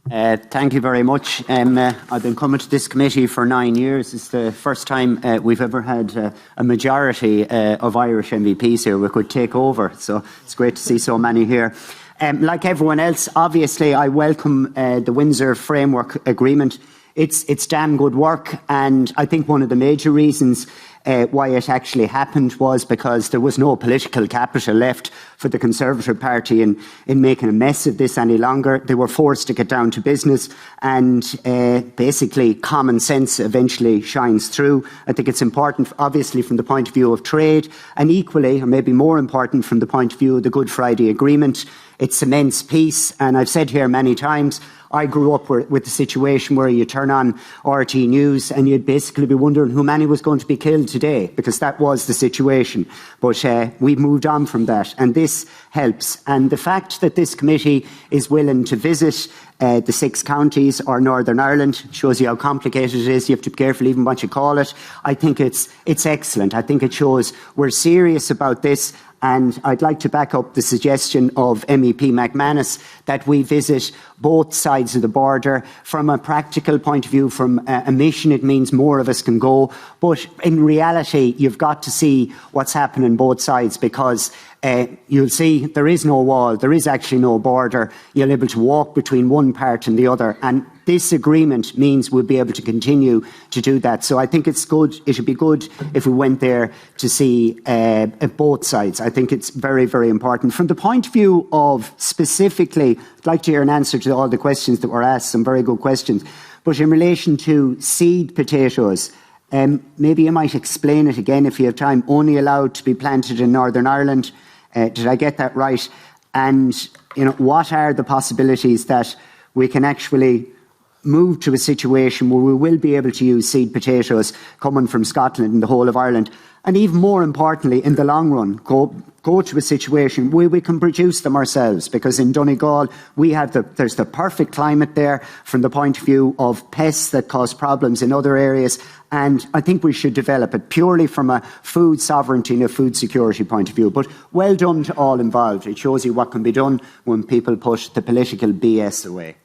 Thank you very much. I've been coming to this committee for 9 years. It's the first time we've ever had a majority of Irish MEPs here. We could take over, so it's great to see so many here. Like everyone else, obviously, I welcome the Windsor Framework Agreement. It's damn good work, and I think one of the major reasons why it actually happened was because there was no political capital left for the Conservative Party in making a mess of this any longer. They were forced to get down to business, and basically common sense eventually shines through. I think it's important, obviously, from the point of view of trade, and equally, or maybe more important, from the point of view of the Good Friday Agreement. It cements peace, and I've said here many times, I grew up with the situation where you turn on RT News and you'd basically be wondering who many was going to be killed today, because that was the situation. But we've moved on from that, and this helps. And the fact that this committee is willing to visit the 6 counties or Northern Ireland shows you how complicated it is. You have to be careful even what you call it. I think it's excellent. I think it shows we're serious about this. And I'd like to back up the suggestion of MEP McManus that we visit both sides of the border. From a practical point of view, from a mission, it means more of us can go. But in reality, you've got to see what's happening both sides, because you'll see there is no wall, there is actually no border. You're able to walk between one part and the other. And this agreement means we'll be able to continue to do that. So I think it's good. It would be good if we went there to see both sides. I think it's very, very important. From the point of view of specifically, I'd like to hear an answer to all the questions that were asked, some very good questions. But in relation to seed potatoes, maybe you might explain it again if you have time. Only allowed to be planted in Northern Ireland. Did I get that right? And what are the possibilities that we can actually move to a situation where we will be able to use seed potatoes coming from Scotland and the whole of Ireland? And even more importantly, in the long run, go to a situation where we can produce them ourselves, because in Donegal there's the perfect climate there from the point of view of pests that cause problems in other areas, and I think we should develop it purely from a food sovereignty and a food security point of view. But well done to all involved. It shows you what can be done when people put the political BS away.